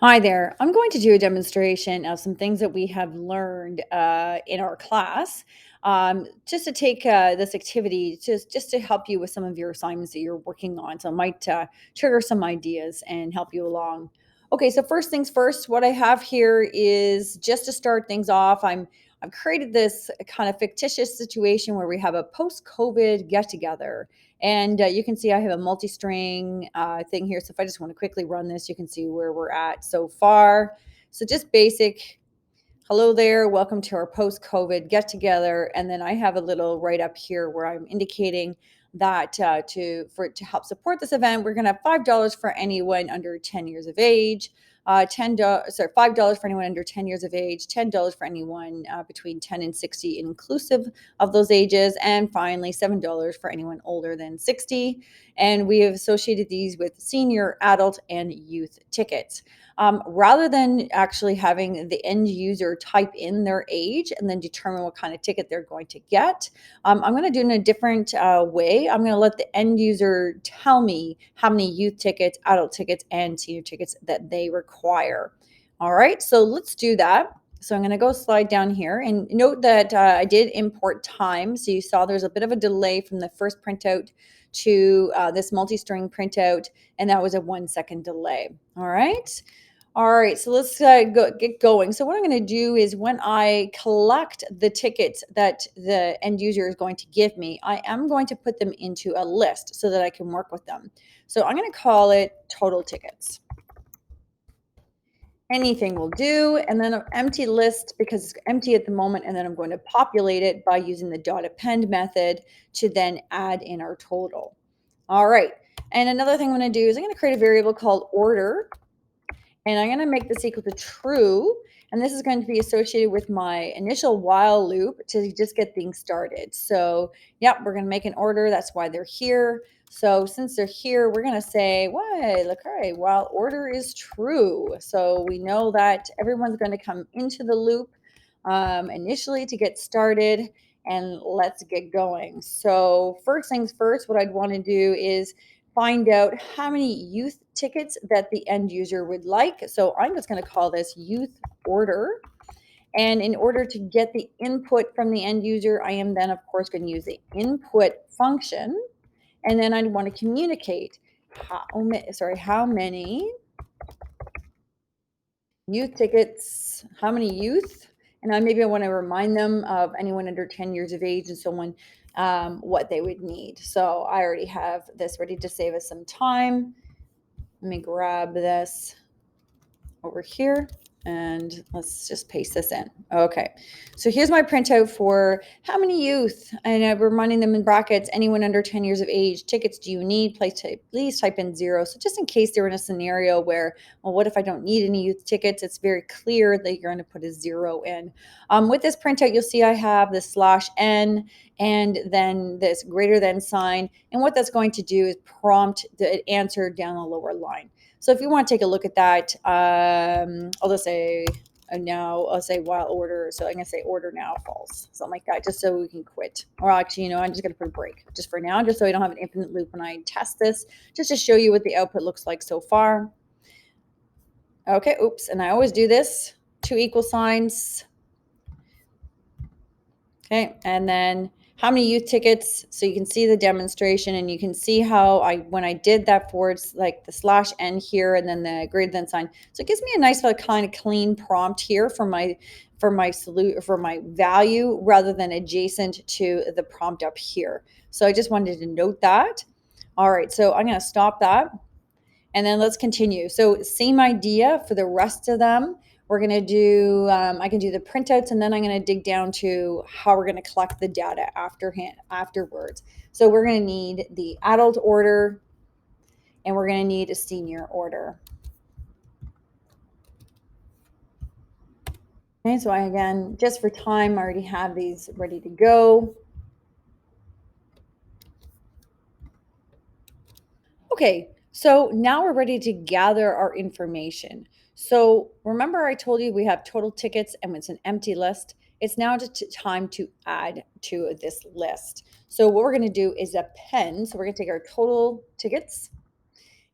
Hi there. I'm going to do a demonstration of some things that we have learned in our class, just to take this activity just to help you with some of your assignments that you're working on. So it might trigger some ideas and help you along. Okay, so first things first, what I have here is just to start things off. I've created this kind of fictitious situation where we have a post-COVID get together, and you can see I have a multi-string thing here. So if I just want to quickly run this, you can see where we're at so far. So just basic, hello there, welcome to our post-COVID get together. And then I have a little write up here where I'm indicating that to help support this event, we're going to have $5 for anyone under 10 years of age. $5 for anyone under 10 years of age, $10 for anyone between 10 and 60, inclusive of those ages, and finally $7 for anyone older than 60. And we have associated these with senior, adult, and youth tickets. Rather than actually having the end user type in their age and then determine what kind of ticket they're going to get, I'm going to do it in a different way. I'm going to let the end user tell me how many youth tickets, adult tickets, and senior tickets that they require. All right, so let's do that. So I'm going to go slide down here and note that I did import time. So you saw there's a bit of a delay from the first printout to this multi-string printout, and that was a 1 second delay. All right. All right, so let's get going. So what I'm going to do is when I collect the tickets that the end user is going to give me, I am going to put them into a list so that I can work with them. So I'm going to call it total tickets. Anything will do, and then an empty list because it's empty at the moment, and then I'm going to populate it by using the dot append method to then add in our total. All right, and another thing I'm going to do is I'm going to create a variable called order, and I'm going to make this equal to true. And this is going to be associated with my initial while loop to just get things started. So, yep, we're going to make an order. That's why they're here. So since they're here, we're going to say, why, look, all right, while order is true. So we know that everyone's going to come into the loop initially to get started, and let's get going. So first things first, what I'd want to do is find out how many youth tickets that the end user would like. So I'm just going to call this youth order. And in order to get the input from the end user, I am then, of course, going to use the input function. And then I want to communicate how many youth tickets, how many youth, and maybe I want to remind them of anyone under 10 years of age and someone what they would need. So I already have this ready to save us some time. Let me grab this over here and let's just paste this in. Okay, so here's my printout for how many youth, and I'm reminding them in brackets, anyone under 10 years of age, tickets do you need? Please type in 0. So just in case they're in a scenario where, well, what if I don't need any youth tickets? It's very clear that you're going to put a 0 in. With this printout, you'll see I have the /n and then this greater than sign. And what that's going to do is prompt the answer down the lower line. So if you want to take a look at that, I'll just say now, I'll say while order. So I'm going to say order now false, something like that, just so we can quit. Or actually, I'm just going to put a break just for now, just so I don't have an infinite loop when I test this, just to show you what the output looks like so far. Okay, oops, and I always do this, 2 equal signs. Okay, and then how many youth tickets? So you can see the demonstration, and you can see how when I did that forwards, like the /n here, and then the greater than sign. So it gives me a nice kind of clean prompt here for my value rather than adjacent to the prompt up here. So I just wanted to note that. All right, so I'm going to stop that. And then let's continue. So same idea for the rest of them. We're going to do, I can do the printouts, and then I'm going to dig down to how we're going to collect the data afterwards. So we're going to need the adult order, and we're going to need a senior order. Okay, so again, just for time, I already have these ready to go. Okay, so now we're ready to gather our information. So remember I told you we have total tickets and it's an empty list. It's now just time to add to this list. So what we're going to do is append. So we're going to take our total tickets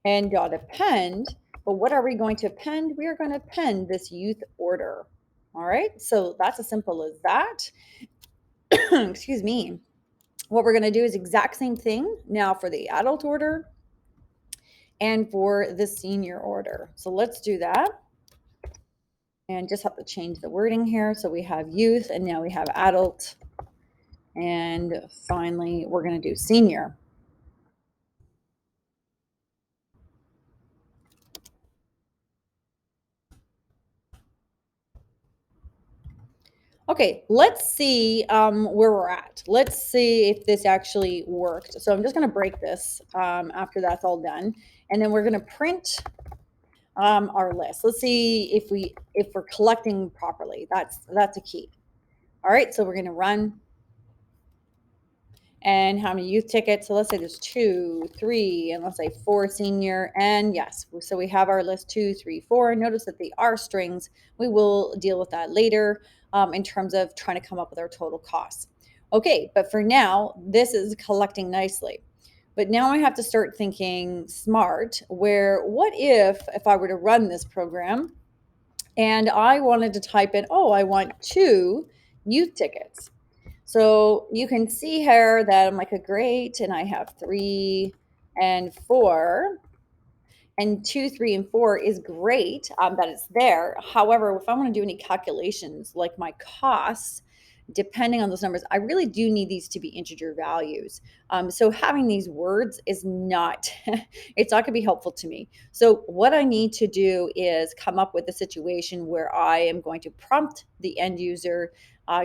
and dot append But what are we going to append? We are going to append this youth order. All right, so that's as simple as that. Excuse me. What we're going to do is exact same thing now for the adult order and for the senior order. So let's do that. And just have to change the wording here. So we have youth and now we have adult. And finally, we're going to do senior. Okay, let's see where we're at. Let's see if this actually worked. So I'm just going to break this after that's all done. And then we're going to print our list. Let's see if we're collecting properly. That's a key. All right, so we're going to run. And how many youth tickets? So let's say there's 2, 3, and let's say 4 senior. And yes, so we have our list 2, 3, 4. Notice that they are strings. We will deal with that later in terms of trying to come up with our total costs. Okay, but for now, this is collecting nicely. But now I have to start thinking smart, where what if I were to run this program and I wanted to type in, oh, I want 2 youth tickets. So you can see here that I'm like a great, and I have 3 and 4, and 2, 3, and 4 is great that it's there. However, if I want to do any calculations like my costs, depending on those numbers, I really do need these to be integer values. So having these words is not, it's not going to be helpful to me. So what I need to do is come up with a situation where I am going to prompt the end user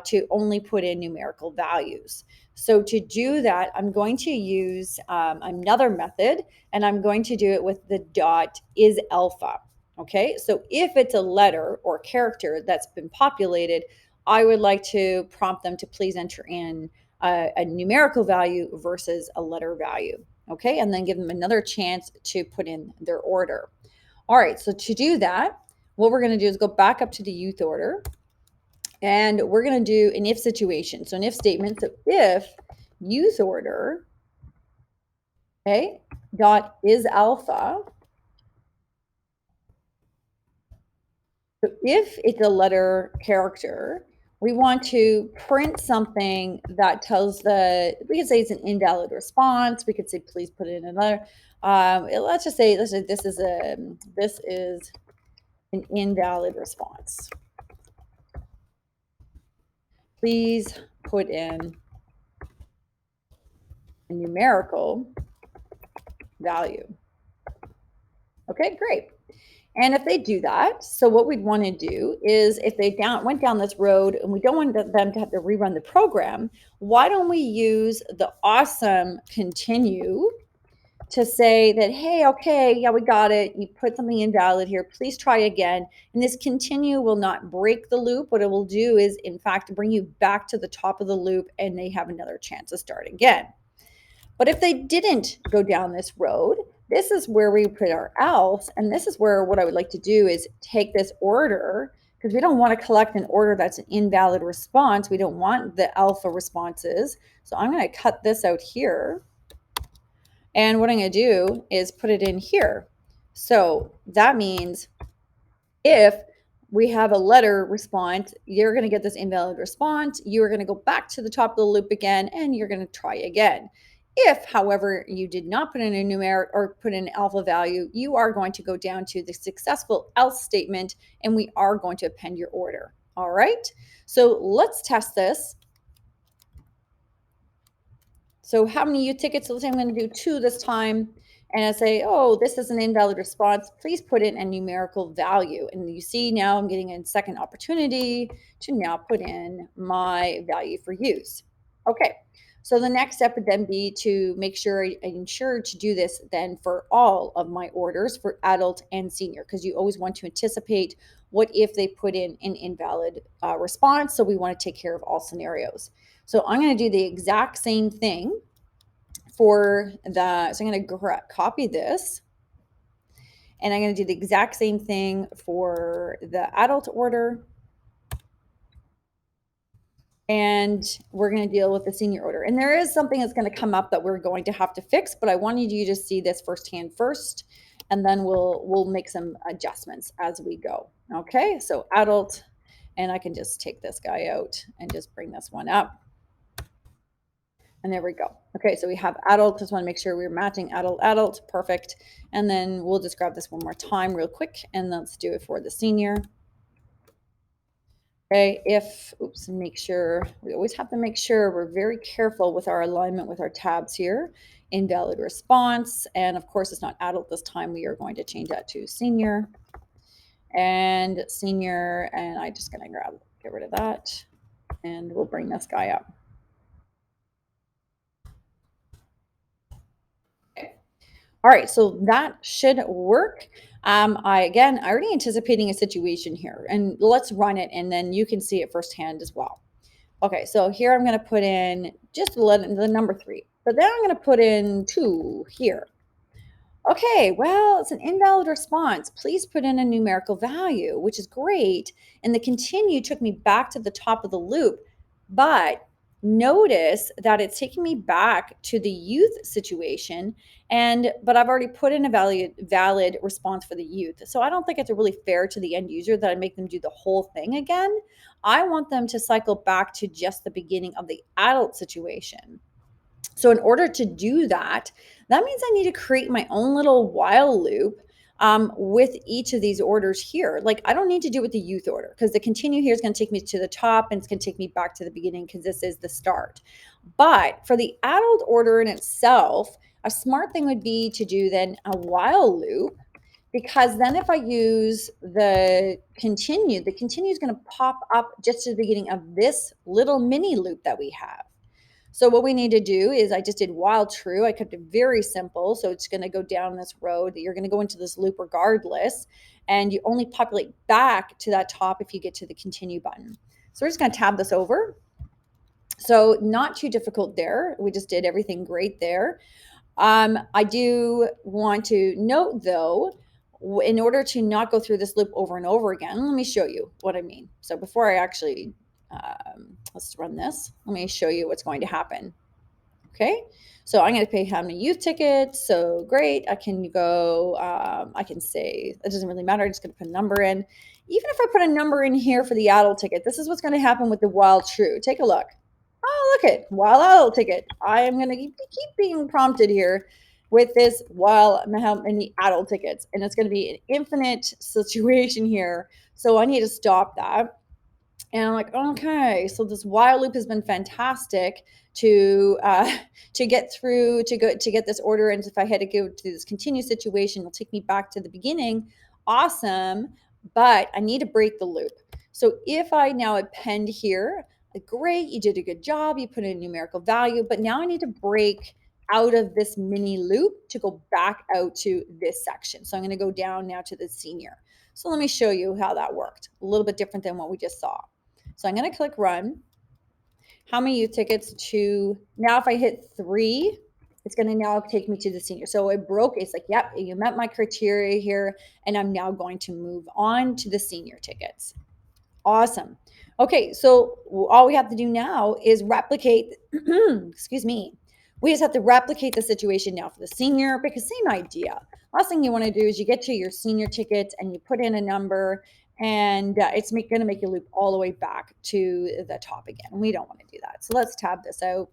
to only put in numerical values. So to do that, I'm going to use another method, and I'm going to do it with the dot is alpha. Okay, so if it's a letter or character that's been populated, I would like to prompt them to please enter in a numerical value versus a letter value. Okay, and then give them another chance to put in their order. All right, so to do that, what we're going to do is go back up to the youth order, and we're going to do an if situation. So an if statement. So if youth order, okay, dot is alpha. So if it's a letter character, we want to print something that tells we could say it's an invalid response. We could say, please put in another. Let's say this is an invalid response. Please put in a numerical value. Okay, great. And if they do that, so what we'd want to do is if they went down this road and we don't want them to have to rerun the program, why don't we use the awesome continue to say that, hey, okay, yeah, we got it. You put something invalid here. Please try again. And this continue will not break the loop. What it will do is, in fact, bring you back to the top of the loop and they have another chance to start again. But if they didn't go down this road, this is where we put our else. And this is where what I would like to do is take this order, because we don't want to collect an order that's an invalid response. We don't want the alpha responses. So I'm going to cut this out here. And what I'm going to do is put it in here. So that means if we have a letter response, you're going to get this invalid response. You're going to go back to the top of the loop again, and you're going to try again. If, however, you did not put in a numeric or put in an alpha value, you are going to go down to the successful else statement, and we are going to append your order. All right, so let's test this. So how many youth tickets? So let's say I'm going to do 2 this time. And I say, oh, this is an invalid response. Please put in a numerical value. And you see now I'm getting a second opportunity to now put in my value for use. Okay, so the next step would then be to make sure I ensure to do this then for all of my orders for adult and senior, because you always want to anticipate what if they put in an invalid response. So we want to take care of all scenarios. So I'm going to do the exact same thing for the, so I'm going to copy this, and I'm going to do the exact same thing for the adult order, and we're going to deal with the senior order. And there is something that's going to come up that we're going to have to fix, but I wanted you to see this firsthand first. and then we'll make some adjustments as we go. Okay, so adult, and I can just take this guy out and just bring this one up. And there we go. Okay, so we have adult. Just want to make sure we're matching adult, adult. Perfect. And then we'll just grab this one more time real quick, and let's do it for the senior. Okay, oops, make sure, we always have to make sure we're very careful with our alignment with our tabs here. Invalid response. And of course, it's not adult this time. We are going to change that to senior. And senior, and I'm just going to get rid of that. And we'll bring this guy up. All right, so that should work. I already anticipating a situation here, and let's run it, and then you can see it firsthand as well. Okay, so here I'm going to put in just the number 3, but then I'm going to put in 2 here. Okay, well, it's an invalid response. Please put in a numerical value, which is great. And the continue took me back to the top of the loop, but notice that it's taking me back to the youth situation, but I've already put in a valid response for the youth. So I don't think it's really fair to the end user that I make them do the whole thing again. I want them to cycle back to just the beginning of the adult situation. So in order to do that, that means I need to create my own little while loop with each of these orders here. Like I don't need to do it with the youth order because the continue here is going to take me to the top and it's going to take me back to the beginning because this is the start. But for the adult order in itself, a smart thing would be to do then a while loop, because then if I use the continue is going to pop up just at the beginning of this little mini loop that we have. So what we need to do is I just did while true. I kept it very simple. So it's going to go down this road. You're going to go into this loop regardless. And you only populate back to that top if you get to the continue button. So we're just going to tab this over. So not too difficult there. We just did everything great there. I do want to note though, in order to not go through this loop over and over again, let me show you what I mean. So before I actually let's run this. Let me show you what's going to happen. Okay, so I'm going to pay how many youth tickets. So great. I can go, I can say, it doesn't really matter. I'm just going to put a number in. Even if I put a number in here for the adult ticket, this is what's going to happen with the while true. Take a look. Oh, look at while adult ticket. I am going to keep being prompted here with this while many adult tickets. And it's going to be an infinite situation here. So I need to stop that. And I'm like, okay, so this while loop has been fantastic to get through, to get this order. And if I had to go to this continue situation, it'll take me back to the beginning. Awesome, but I need to break the loop. So if I now append here, great, you did a good job, you put in a numerical value, but now I need to break out of this mini loop to go back out to this section. So I'm going to go down now to the senior. So let me show you how that worked. A little bit different than what we just saw. So I'm going to click run. How many youth tickets to, now if I hit 3, it's going to now take me to the senior. So it broke. It's like, yep, you met my criteria here. And I'm now going to move on to the senior tickets. Awesome. Okay, so all we have to do now is replicate, excuse me. We just have to replicate the situation now for the senior, because same idea. Last thing you want to do is you get to your senior tickets and you put in a number, and it's going to make you loop all the way back to the top again. We don't want to do that. So let's tab this out.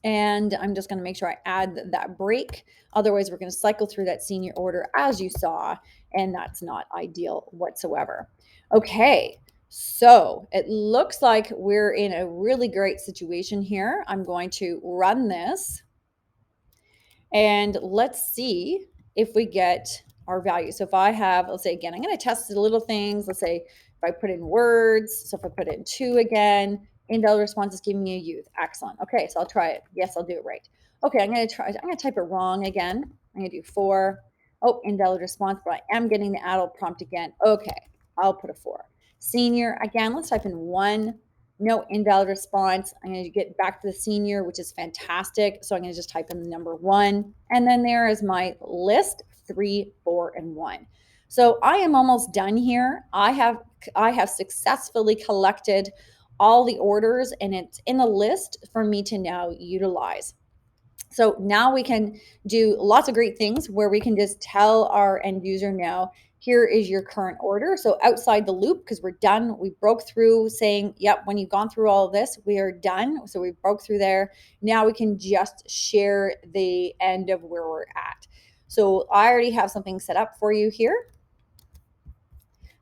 And I'm just going to make sure I add that break. Otherwise, we're going to cycle through that senior order as you saw, and that's not ideal whatsoever. Okay, so it looks like we're in a really great situation here. I'm going to run this, and let's see if we get our value. So if I have, let's say again, I'm going to test the little things. Let's say if I put in words, so if I put in 2 again, invalid response is giving me a youth. Excellent. Okay, so I'll try it. Yes, I'll do it right. Okay, I'm going to type it wrong again. I'm going to do 4. Oh, invalid response, but I am getting the adult prompt again. Okay, I'll put a 4. Senior, again, let's type in 1. No, invalid response. I'm going to get back to the senior, which is fantastic. So I'm going to just type in the number 1. And then there is my list, 3, 4, and 1. So I am almost done here. I have successfully collected all the orders, and it's in a list for me to now utilize. So now we can do lots of great things where we can just tell our end user now, here is your current order. So outside the loop, because we're done, we broke through saying, yep, when you've gone through all of this, we are done. So we broke through there. Now we can just share the end of where we're at. So I already have something set up for you here.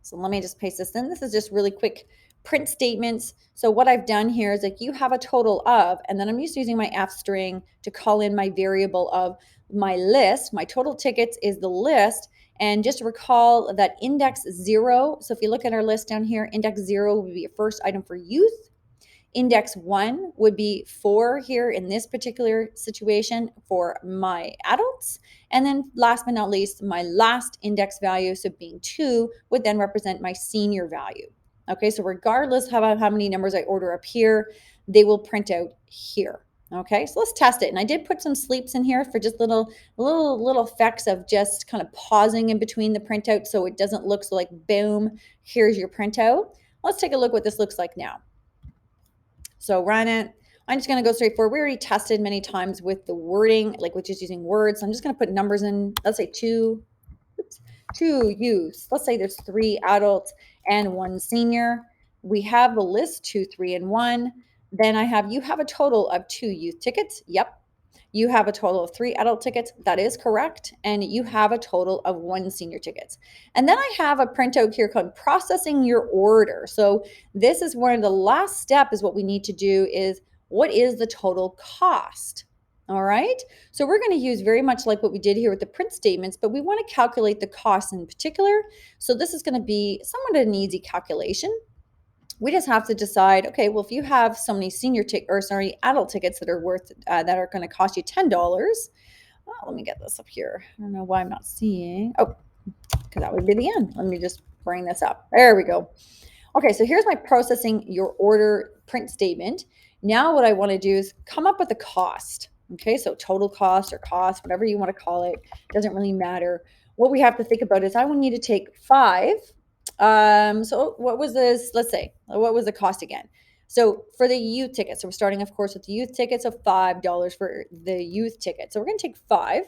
So let me just paste this in. This is just really quick print statements. So what I've done here is like you have a total of, and then I'm just using my F string to call in my variable of my list. My total tickets is the list. And just recall that index 0. So if you look at our list down here, index 0 would be your first item for youth. Index 1 would be 4 here in this particular situation for my adults. And then last but not least, my last index value, so being 2, would then represent my senior value. Okay, so regardless of how many numbers I order up here, they will print out here. Okay, so let's test it. And I did put some sleeps in here for just little effects of just kind of pausing in between the printout so it doesn't look so like boom, here's your printout. Let's take a look what this looks like now. So run it. I'm just going to go straight forward. We already tested many times with the wording, like with just using words. So I'm just going to put numbers in. Let's say two youths. Let's say there's 3 adults and 1 senior. We have the list 2, 3, and 1. Then you have a total of 2 youth tickets. Yep. You have a total of 3 adult tickets. That is correct. And you have a total of 1 senior tickets. And then I have a printout here called processing your order. So this is one of the last step is what we need to do is what is the total cost? All right. So we're going to use very much like what we did here with the print statements, but we want to calculate the cost in particular. So this is going to be somewhat an easy calculation. We just have to decide, okay, well, if you have so many adult tickets that are worth that are going to cost you $10. Well, let me get this up here. I don't know why I'm not seeing. Oh, because that would be the end. Let me just bring this up. There we go. Okay, so here's my processing your order print statement. Now what I want to do is come up with a cost. Okay, so total cost or cost, whatever you want to call it, doesn't really matter. What we have to think about is I want you to take 5. So what was this? Let's say, what was the cost again? So for the youth tickets, so we're starting, of course, with the youth tickets of $5 for the youth ticket. So we're going to take 5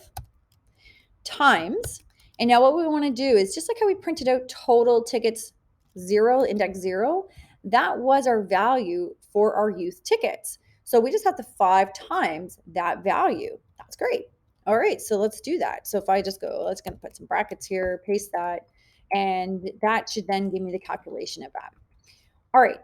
times. And now what we want to do is just like how we printed out total tickets 0, index 0, that was our value for our youth tickets. So we just have to 5 times that value. That's great. All right, so let's do that. So if I just go, let's gonna put some brackets here, paste that, and that should then give me the calculation of that. All right,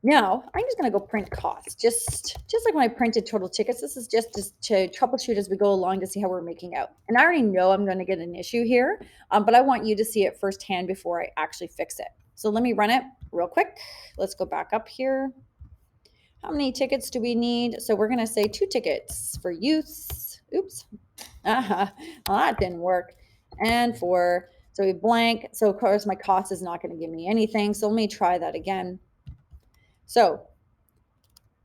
now, I'm just going to go print costs, just like when I printed total tickets. This is just to troubleshoot as we go along to see how we're making out. And I already know I'm going to get an issue here, but I want you to see it firsthand before I actually fix it. So let me run it real quick. Let's go back up here. How many tickets do we need? So we're going to say 2 tickets for youths. Oops. Well, that didn't work. And 4. So we blank. So of course my cost is not going to give me anything. So let me try that again. So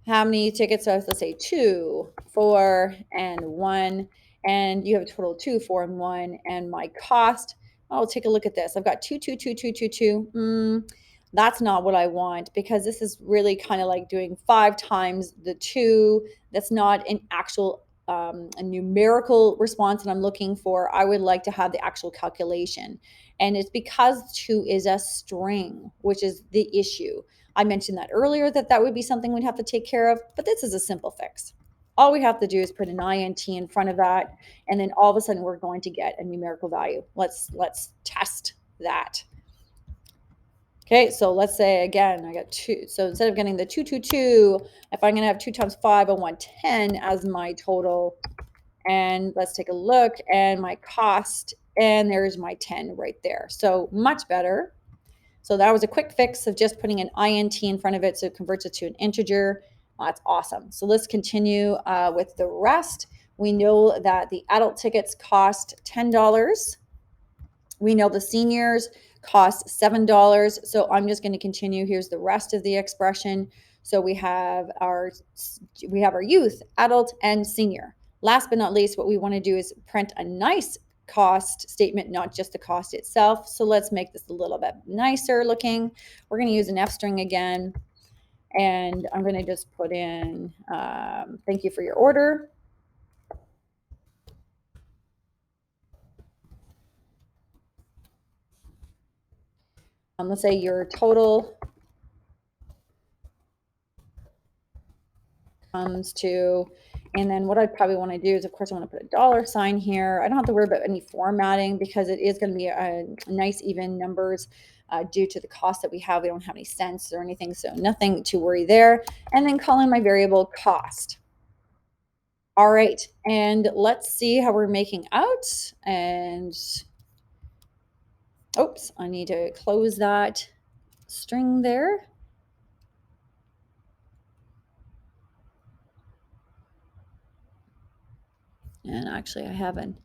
how many tickets? So let's say 2, 4, and 1. And you have a total of 2, 4, and 1. And my cost, oh, take a look at this. I've got 2, 2, 2, 2, 2, 2. That's not what I want because this is really kind of like doing 5 times the 2. That's not an actual a numerical response that I'm looking for. I would like to have the actual calculation. And it's because 2 is a string, which is the issue. I mentioned that earlier that would be something we'd have to take care of, but this is a simple fix. All we have to do is put an INT in front of that, and then all of a sudden we're going to get a numerical value. Let's test that. Okay, so let's say again, I got 2. So instead of getting the 2, 2, 2, if I'm going to have 2 times 5, I want 10 as my total. And let's take a look, and my cost, and there's my 10 right there. So much better. So that was a quick fix of just putting an INT in front of it so it converts it to an integer. That's awesome. So let's continue with the rest. We know that the adult tickets cost $10. We know the seniors cost $7. So I'm just going to continue. Here's the rest of the expression. So we have our youth, adult, and senior. Last but not least, what we want to do is print a nice cost statement, not just the cost itself. So let's make this a little bit nicer looking. We're going to use an F string again. And I'm going to just put in, thank you for your order. Let's say your total comes to, and then what I probably want to do is, of course, I want to put a dollar sign here. I don't have to worry about any formatting because it is going to be a nice even numbers due to the cost that we have. We don't have any cents or anything, so nothing to worry there. And then call in my variable cost. All right, and let's see how we're making out. And oops, I need to close that string there. And actually, I haven't.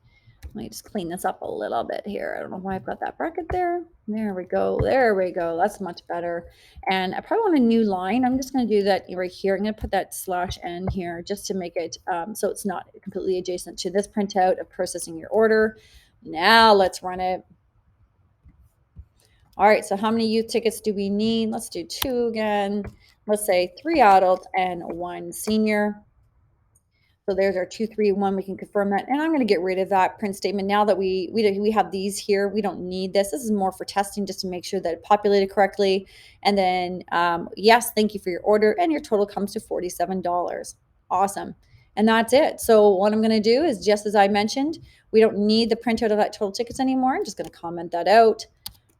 Let me just clean this up a little bit here. I don't know why I've got that bracket there. There we go. There we go. That's much better. And I probably want a new line. I'm just going to do that right here. I'm going to put that /n here just to make it so it's not completely adjacent to this printout of processing your order. Now let's run it. All right, so how many youth tickets do we need? Let's do 2 again. Let's say 3 adults and 1 senior. So there's our 231. We can confirm that. And I'm going to get rid of that print statement now that we have these here. We don't need this. This is more for testing just to make sure that it populated correctly. And then, yes, thank you for your order. And your total comes to $47. Awesome. And that's it. So what I'm going to do is, just as I mentioned, we don't need the printout of that total tickets anymore. I'm just going to comment that out.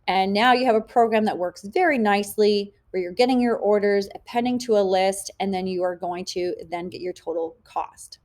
And now you have a program that works very nicely where you're getting your orders appending to a list, and then you are going to then get your total cost.